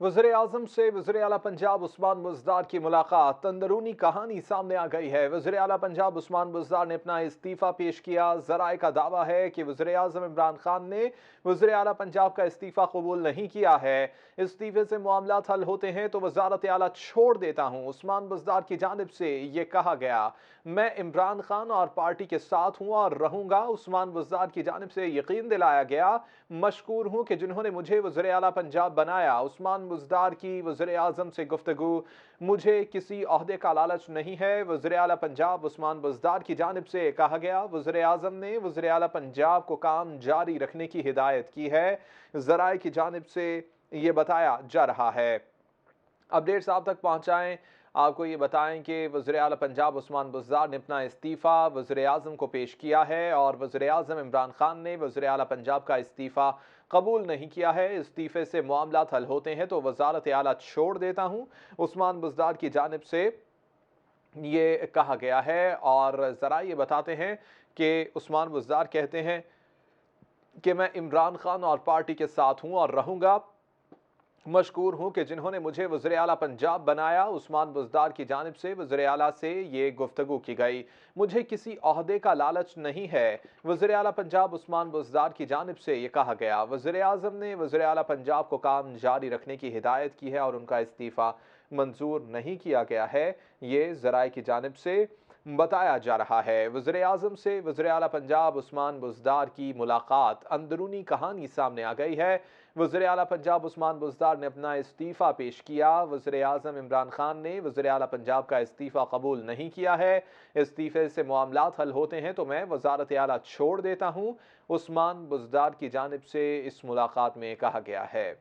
वज़ीर आज़म से वज़ीर आला पंजाब उस्मान बुज़दार की मुलाकात, अंदरूनी कहानी सामने आ गई है। वज़ीर आला पंजाब उस्मान बुज़दार ने अपना इस्तीफ़ा पेश किया। ज़राए का दावा है कि वज़ीर आज़म इमरान खान ने वज़ीर आला पंजाब का इस्तीफ़ा कबूल नहीं किया है। इस्तीफ़े से मामलात हल होते हैं तो वज़ारत आला छोड़ देता हूँ। उस्मान बुज़दार की जानिब से ये कहा गया। मैं इमरान खान और पार्टी के साथ हूँ और रहूँगा। उस्मान बुज़दार की जानिब से यकीन दिलाया गया। मशकूर हूँ कि जिन्होंने मुझे वज़ीर आला पंजाब बनाया। उस्मान बुज़दार की वज़ीर आज़म से गुफ्तगू। मुझे किसी ओहदे का लालच नहीं है। वज़ीर आला पंजाब उस्मान बुज़दार की जानिब से कहा गया। वज़ीर आज़म ने वज़ीर आला पंजाब को काम जारी रखने की हिदायत की है। ज़राए की जानिब से ये बताया जा रहा है। अपडेट्स आप तक पहुंचाएं। आपको ये बताएं कि वज़ीर आला पंजाब उस्मान बुज़दार ने अपना इस्तीफ़ा वज़ीर आज़म को पेश किया है और वज़ीर आज़म इमरान खान ने वज़ीर आला पंजाब का इस्तीफ़ा कबूल नहीं किया है। इस्तीफ़े से मामलात हल होते हैं तो वज़ारत आला छोड़ देता हूँ। उस्मान बुज़दार की जानिब से ये कहा गया है और ज़रा ये बताते हैं कि उस्मान बुज़दार कहते हैं कि मैं इमरान खान और पार्टी के साथ हूँ और रहूँगा। मशकूर हूँ कि जिन्होंने मुझे वज़ीर आला पंजाब बनाया। उस्मान बुज़दार की जानिब से वज़ीर आला से ये गुफ्तगू की गई। मुझे किसी ओहदे का लालच नहीं है। वज़ीर आला पंजाब उस्मान बुज़दार की जानिब से ये कहा गया। वज़ीर आज़म ने वज़ीर आला पंजाब को काम जारी रखने की हिदायत की है और उनका इस्तीफ़ा मंजूर नहीं किया गया है। ये ज़राए की जानिब से बताया जा रहा है। वज़ीर आज़म से वज़ीर आला पंजाब उस्मान बुज़दार की मुलाकात, अंदरूनी कहानी सामने आ गई है। वज़ीर आला पंजाब उस्मान बुज़दार ने अपना इस्तीफ़ा पेश किया। वज़ीर आज़म इमरान खान ने वज़ीर आला पंजाब का इस्तीफ़ा कबूल नहीं किया है। इस्तीफ़े से मामलात हल होते हैं तो मैं वज़ारत आला छोड़ देता हूँ। उस्मान बुज़दार की जानिब से इस मुलाकात में कहा गया है।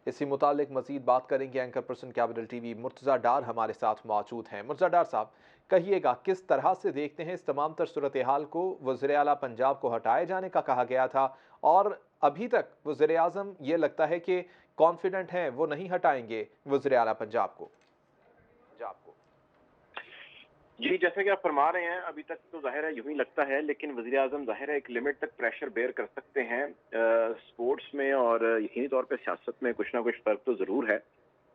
इसी मुतालिक मज़ीद बात करेंगे। Anchor person Capital TV Murtaza Dar हमारे साथ मौजूद हैं। मुर्तज़ा डार साहब, कहिएगा किस तरह से देखते हैं इस तमाम तर सूरत हाल को? वज़ीर आला पंजाब को हटाए जाने का कहा गया था और अभी तक वज़ीर आज़म ये लगता है कि कॉन्फिडेंट हैं वो नहीं हटाएंगे वज़ीर आला पंजाब को। जी, जैसे कि आप फरमा रहे हैं, अभी तक तो ज़ाहिर है यूँ ही लगता है, लेकिन वज़ीर-ए-आज़म ज़ाहिर है एक लिमिट तक प्रेशर बेयर कर सकते हैं। स्पोर्ट्स में और यकीनी तौर पे सियासत में कुछ ना कुछ फ़र्क तो ज़रूर है।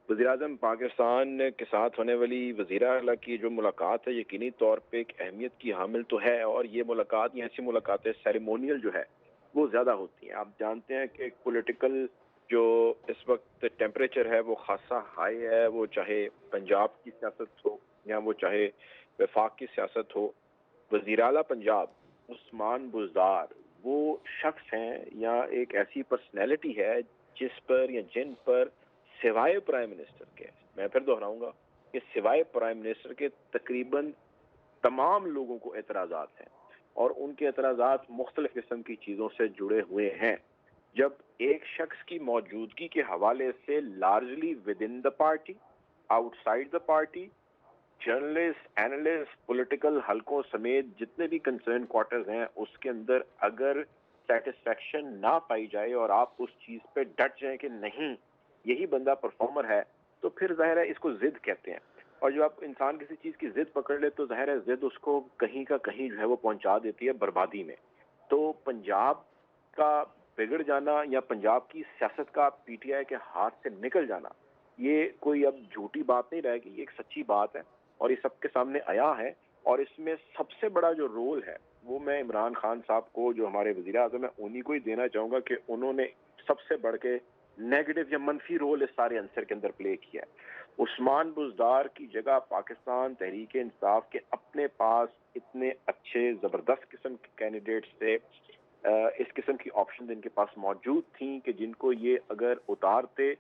वज़ीर-ए-आज़म पाकिस्तान के साथ होने वाली वज़ीर आला की जो मुलाकात है, यकीनी तौर पे एक अहमियत की हामिल तो है, और ये मुलाकात या ऐसी मुलाकातें सेरेमोनियल जो है, वो ज़्यादा होती हैं। आप जानते हैं कि पॉलिटिकल जो इस वक़्त टेम्परेचर है, वो ख़ासा हाई है, वो चाहे पंजाब की सियासत हो या वो चाहे वफाक की सियासत हो। वज़ीर आला पंजाब उस्मान बुज़दार वो शख्स हैं या एक ऐसी पर्सनैलिटी है जिस पर या जिन पर सिवाय प्राइम मिनिस्टर के, मैं फिर दोहराऊंगा कि सिवाय प्राइम मिनिस्टर के तकरीबन तमाम लोगों को एतराज़ात हैं, और उनके एतराज़ात मुख्तलिफ किस्म की चीज़ों से जुड़े हुए हैं। जब एक शख्स की मौजूदगी के हवाले से largely with in the party, outside the party, journalist, analyst, political हलकों समेत जितने भी कंसर्न क्वार्टर्स हैं, उसके अंदर अगर सेटिस्फेक्शन ना पाई जाए और आप उस चीज पे डट जाएं कि नहीं यही बंदा परफॉर्मर है, तो फिर जाहिर है इसको जिद कहते हैं। और जब आप इंसान किसी चीज की जिद पकड़ ले तो जाहिर है जिद उसको कहीं का कहीं जो है वो पहुंचा देती है बर्बादी में। तो पंजाब का बिगड़ जाना या पंजाब की सियासत का पीटीआई के हाथ से निकल जाना, ये कोई अब झूठी बात नहीं रहेगी, ये एक सच्ची बात है और ये सबके सामने आया है। और इसमें सबसे बड़ा जो रोल है वो मैं इमरान खान साहब को, जो हमारे वज़ीर आज़म है, उन्हीं को ही देना चाहूंगा कि उन्होंने सबसे बढ़ के नेगेटिव या मनफी रोल इस सारे आंसर के अंदर प्ले किया है। उस्मान बुज़दार की जगह पाकिस्तान तहरीक इंसाफ के अपने पास इतने अच्छे जबरदस्त किस्म के कैंडिडेट्स थे, इस किस्म की ऑप्शन इनके पास मौजूद थी कि जिनको ये अगर उतारते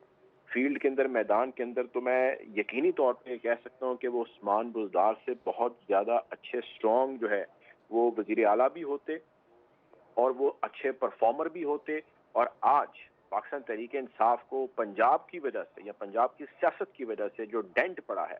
फील्ड के अंदर, मैदान के अंदर, तो मैं यकीनी तौर पे कह सकता हूँ कि वो उस्मान बुज़दार से बहुत ज़्यादा अच्छे स्ट्रॉन्ग जो है वो वज़ीर आला भी होते और वो अच्छे परफॉर्मर भी होते। और आज पाकिस्तान तहरीक इंसाफ को पंजाब की वजह से या पंजाब की सियासत की वजह से जो डेंट पड़ा है,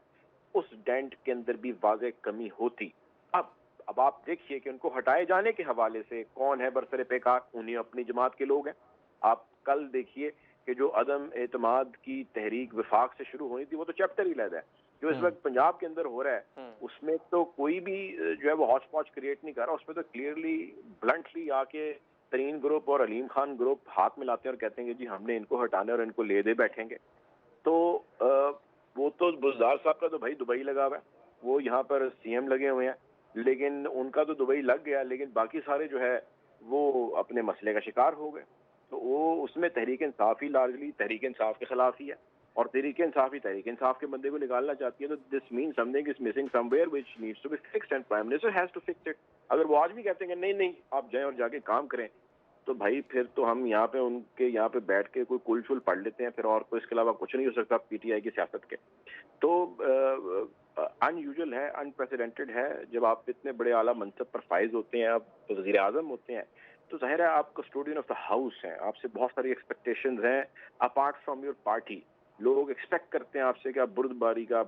उस डेंट के अंदर भी वाज़ेह कमी होती। अब आप देखिए कि उनको हटाए जाने के हवाले से कौन है बरसरे पेकार, उन्हीं अपनी जमात के लोग हैं। आप कल देखिए कि जो अदम एतमाद की तहरीक वफाक से शुरू हुई थी, वो तो चैप्टर ही लहदा है। जो इस वक्त पंजाब के अंदर हो रहा है उसमें तो कोई भी जो है वो हौच पौच क्रिएट नहीं कर रहा, उसमें तो क्लियरली ब्लंटली आके तरीन ग्रुप और अलीम खान ग्रुप हाथ मिलाते हैं और कहते हैं कि जी हमने इनको हटाना है और इनको ले दे बैठेंगे, तो वो तो बुज़दार साहब का तो भाई दुबई लगा हुआ है, वो यहाँ पर सीएम लगे हुए हैं, लेकिन उनका तो दुबई लग गया, लेकिन बाकी सारे जो है वो अपने मसले का शिकार हो गए। तो वो उसमें तहरीक इंसाफ ही लार्जली तहरीक इंसाफ के खिलाफ ही है, और तहरीक इंसाफ ही तहरीक इंसाफ के बंदे को निकालना चाहती है। तो this mean something is missing somewhere which needs to be fixed and prime minister has to fix it. अगर वो आज भी कहते हैं कि नहीं नहीं आप जाएं और जाके काम करें, तो भाई फिर तो हम यहाँ पे उनके यहाँ पे बैठ के कोई कुल शुल पढ़ लेते हैं, फिर और कोई इसके अलावा कुछ नहीं हो सकता पीटीआई की सियासत के। तो अनयूजुअल है, अनप्रेसिडेंटेड है, जब आप इतने बड़े आला मनसब पर फाइज होते हैं, आप वजीर आजम होते हैं, तो जाहिर है आप कस्टोडियन ऑफ द हाउस हैं, आपसे बहुत सारी एक्सपेक्टेशंस हैं अपार्ट फ्रॉम योर पार्टी। लोग एक्सपेक्ट करते हैं आपसे कि आप बुर्दबारी का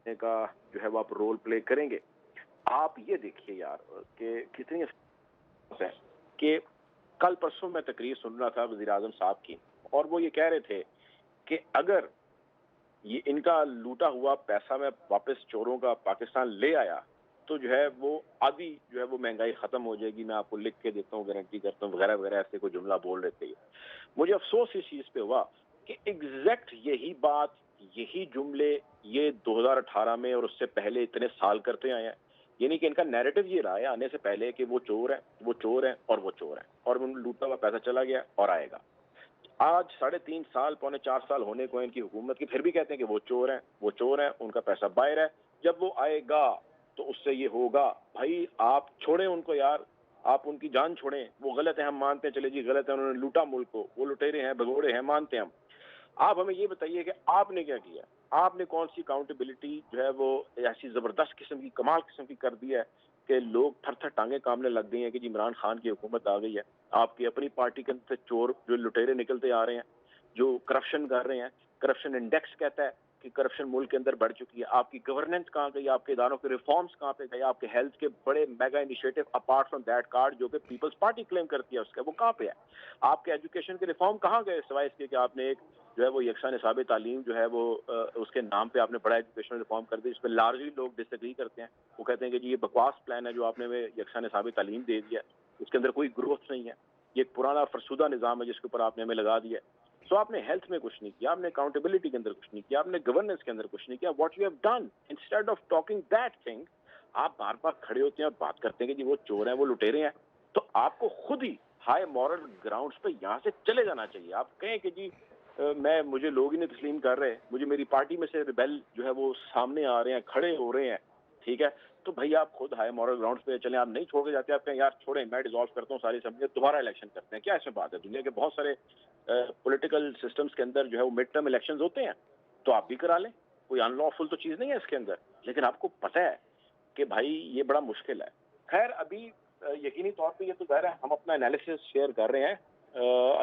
जो है वो आप रोल प्ले करेंगे। आप ये देखिए यार कि कितनी है कि कल परसों मैं तकरीर सुन रहा था वजीर आजम साहब की, और वो ये कह रहे थे कि अगर ये इनका लूटा हुआ पैसा मैं वापस चोरों का पाकिस्तान ले आया, तो जो है वो आधी जो है वो महंगाई खत्म हो जाएगी, मैं आपको लिख के देता हूँ, गारंटी करता हूँ, वगैरह वगैरह ऐसे कोई जुमला बोल रहे थे। मुझे अफसोस इस चीज पे हुआ कि एग्जैक्ट यही बात, यही जुमले ये 2018 में और उससे पहले इतने साल करते आए हैं। यानी कि इनका नैरेटिव ये रहा है आने से पहले कि वो चोर है, वो चोर है और वो चोर है, और उन लूटा हुआ पैसा चला गया और आएगा। आज 3.5 साल, 4.25 साल होने को इनकी हुकूमत की, फिर भी कहते हैं कि वो चोर हैं, वो चोर हैं, उनका पैसा बाहर है, जब वो आएगा तो उससे ये होगा। भाई आप छोड़ें उनको यार, आप उनकी जान छोड़ें, वो गलत है हम मानते हैं, चले जी गलत है, उन्होंने लूटा मुल्क को, वो लुटेरे हैं, भगोड़े हैं, मानते हैं हम। आप हमें ये बताइए कि आपने क्या किया, आपने कौन सी अकाउंटेबिलिटी जो है वो ऐसी जबरदस्त किस्म की, कमाल किस्म की कर दी है कि लोग थर थर टांगे कामने लग गई हैं कि जी इमरान खान की हुकूमत आ गई है। आपकी अपनी पार्टी के अंदर से चोर जो लुटेरे निकलते आ रहे हैं, जो करप्शन कर रहे हैं, करप्शन इंडेक्स कहता है कि करप्शन मुल्क के अंदर बढ़ चुकी है। आपकी गवर्नेंस कहाँ गई, आपके इदारों के रिफॉर्म्स कहाँ पे गए, आपके हेल्थ के बड़े mega initiative apart from that card जो कि पीपल्स पार्टी क्लेम करती है उसका, वो कहाँ पे है? आपके एजुकेशन के रिफॉर्म कहाँ गए, सिवाय इसके कि आपने एक जो है वो यकसा निसाब तालीम जो है वो उसके नाम पे आपने बड़ा एजुकेशनल रिफॉर्म कर दी, इस पर लार्जली लोग डिसएग्री करते हैं। वो कहते हैं कि जी ये बकवास प्लान है जो आपने में यकसा निसाब तालीम दे दिया, उसके अंदर कोई ग्रोथ नहीं है, ये एक पुराना फरसुदा निज़ाम है जिसके ऊपर आपने हमें लगा दिया। सो आपने हेल्थ में कुछ नहीं किया, आपने अकाउंटेबिलिटी के अंदर कुछ नहीं किया, आपने गवर्नेंस के अंदर कुछ नहीं किया। What you have done, instead of talking that thing, आप बार बार खड़े होते हैं और बात करते हैं कि जी वो चोर हैं, वो लुटेरे हैं। तो आपको खुद ही हाई मॉरल ग्राउंड्स पे यहाँ से चले जाना चाहिए। आप कहें कि जी मुझे लोग ही नहीं तस्लीम कर रहे, मुझे मेरी पार्टी में से रिबेल जो है वो सामने आ रहे हैं, खड़े हो रहे हैं, ठीक है, तो भाई आप खुद हाई मॉरल ग्राउंड्स पे चलें। आप नहीं छोड़ के जाते, आप कहें यार छोड़ें, मैं डिसॉल्व करता हूँ सारी असेंबली, दोबारा इलेक्शन करते हैं। क्या इसमें बात है? दुनिया के बहुत सारे पॉलिटिकल सिस्टम्स के अंदर जो है वो मिड टर्म इलेक्शंस होते हैं, तो आप भी करा लें, कोई अनलॉफुल तो चीज़ नहीं है इसके अंदर। लेकिन आपको पता है कि भाई ये बड़ा मुश्किल है। खैर अभी यकीनी तौर पे ये तो ज़ाहिर है हम अपना एनालिसिस शेयर कर रहे हैं,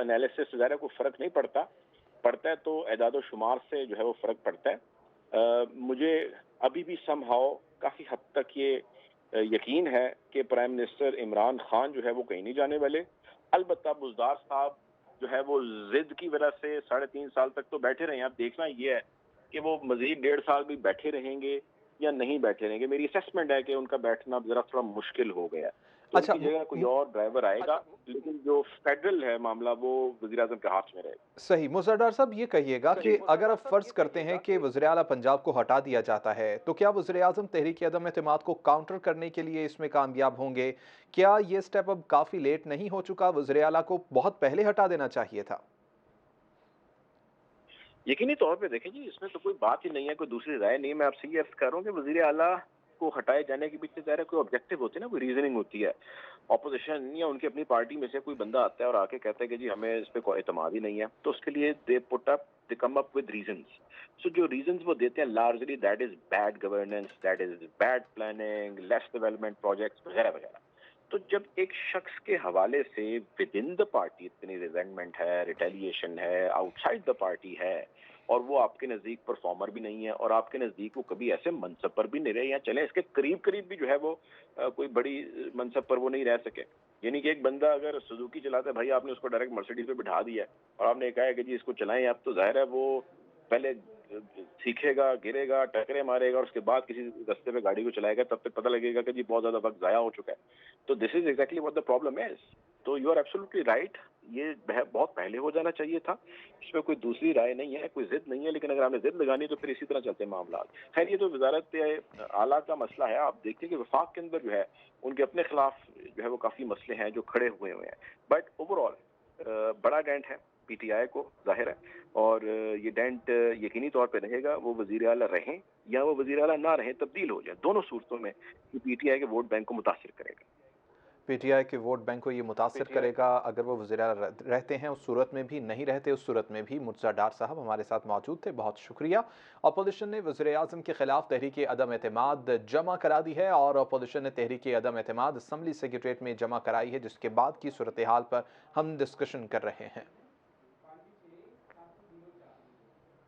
एनालिसिस से ज़ाहिर है कोई फ़र्क नहीं पड़ता, पड़ता है तो एदाद शुमार से जो है वो फ़र्क पड़ता है। मुझे अभी भी समहाउ काफ़ी हद तक ये यकीन है कि प्राइम मिनिस्टर इमरान खान जो है वो कहीं नहीं जाने वाले। अलबत्ता बुज़दार साहब जो है वो ज़िद की वजह से 3.5 साल तक तो बैठे रहे हैं। अब देखना ये है कि वो मज़ीद 1.5 साल भी बैठे रहेंगे या नहीं बैठे रहेंगे। मेरी असेसमेंट है कि उनका बैठना ज़रा थोड़ा मुश्किल हो गया है, तो अच्छा उनकी जगह कोई और ड्राइवर आएगा, लेकिन जो फेडरल है मामला वो वज़ीर आज़म के हाथ में रहेगा। सही। मुज़फ़्फ़र साहब ये कहिएगा कि अगर अब फ़र्ज़ करते हैं कि वज़ीर आला पंजाब को हटा दिया जाता है, तो क्या वज़ीर आज़म तहरीक अदम एतमाद को काउंटर करने के लिए इसमें कामयाब होंगे? क्या ये स्टेप अब काफ़ी लेट नहीं हो चुका? वज़ीर आला को बहुत पहले हटा देना चाहिए था। यकीनी तौर पे देखें जी, इसमें तो कोई बात ही नहीं है, कोई दूसरी राय नहीं है। मैं आपसे ये अर्ज कर रहा हूँ कि वज़ीर आला को हटाए जाने के पीछे ज़ाहिर है कोई ऑब्जेक्टिव होती है ना, कोई रीजनिंग होती है। ऑपोजिशन या उनकी अपनी पार्टी में से कोई बंदा आता है और आके कहता है कि जी हमें इस पे कोई एतमाद ही नहीं है, तो उसके लिए दे कम अप विद रीजंस। सो जो रीजंस वो देते हैं largely that is bad governance, that is bad planning, less development projects वगैरह वगैरह। तो जब एक शख्स के हवाले से विद इन द पार्टी इतनी रिजेंटमेंट है, रिटेलिएशन है, आउटसाइड द पार्टी है, और वो आपके नज़दीक परफॉर्मर भी नहीं है, और आपके नज़दीक वो कभी ऐसे मनसब पर भी नहीं रहे, या चले इसके करीब करीब भी जो है वो कोई बड़ी मनसब पर वो नहीं रह सके। यानी कि एक बंदा अगर सुजुकी चलाता है, भाई आपने उसको डायरेक्ट मर्सिडीज पे बिठा दिया है और आपने कहा है कि जी इसको चलाएं आप, तो जाहिर है वो पहले सीखेगा, गिरेगा, टकरे मारेगा और उसके बाद किसी रास्ते पे गाड़ी को चलाएगा, तब तक पता लगेगा कि जी बहुत ज़्यादा वक़्त ज़ाया हो चुका है। तो this is exactly what the problem is. तो यू आर एब्सोल्युटली राइट, ये बहुत पहले हो जाना चाहिए था। इसमें कोई दूसरी राय नहीं है, कोई ज़िद नहीं है, लेकिन अगर आपने ज़िद लगानी है तो फिर इसी तरह चलते हैं मामलात। खैर ये तो वज़ारत आला का मसला है, आप देखिए कि वफ़ाक के अंदर जो है, उनके अपने खिलाफ जो है वो काफ़ी मसले हैं जो खड़े हुए हैं। बट ओवरऑल बड़ा डेंट है पीटीआई को, ज़ाहिर है। और ये डेंट यकीनी तौर पे रहेगा, वो वज़ीर आला रहें या वो वज़ीर आला ना रहें, तब्दील हो जाएँ। दोनों सूरतों में ये पीटीआई के वोट बैंक को मुतासिर करेगा। पीटीआई के वोट बैंक को ये मुतासिर पीटीआई करेगा अगर वो वज़ीर-ए-आला रहते हैं उस सूरत में भी, नहीं रहते उस सूरत में भी। मुर्तज़ा डार साहब हमारे साथ मौजूद थे, बहुत शुक्रिया। अपोजिशन ने वज़ीर-ए-आज़म के खिलाफ तहरीक अदम एतमाद जमा करा दी है और अपोजिशन ने तहरीक अदम एतमाद असम्बली सेक्रेटेरिएट में जमा कराई है, जिसके बाद की सूरत हाल पर हम डिस्कशन कर रहे हैं।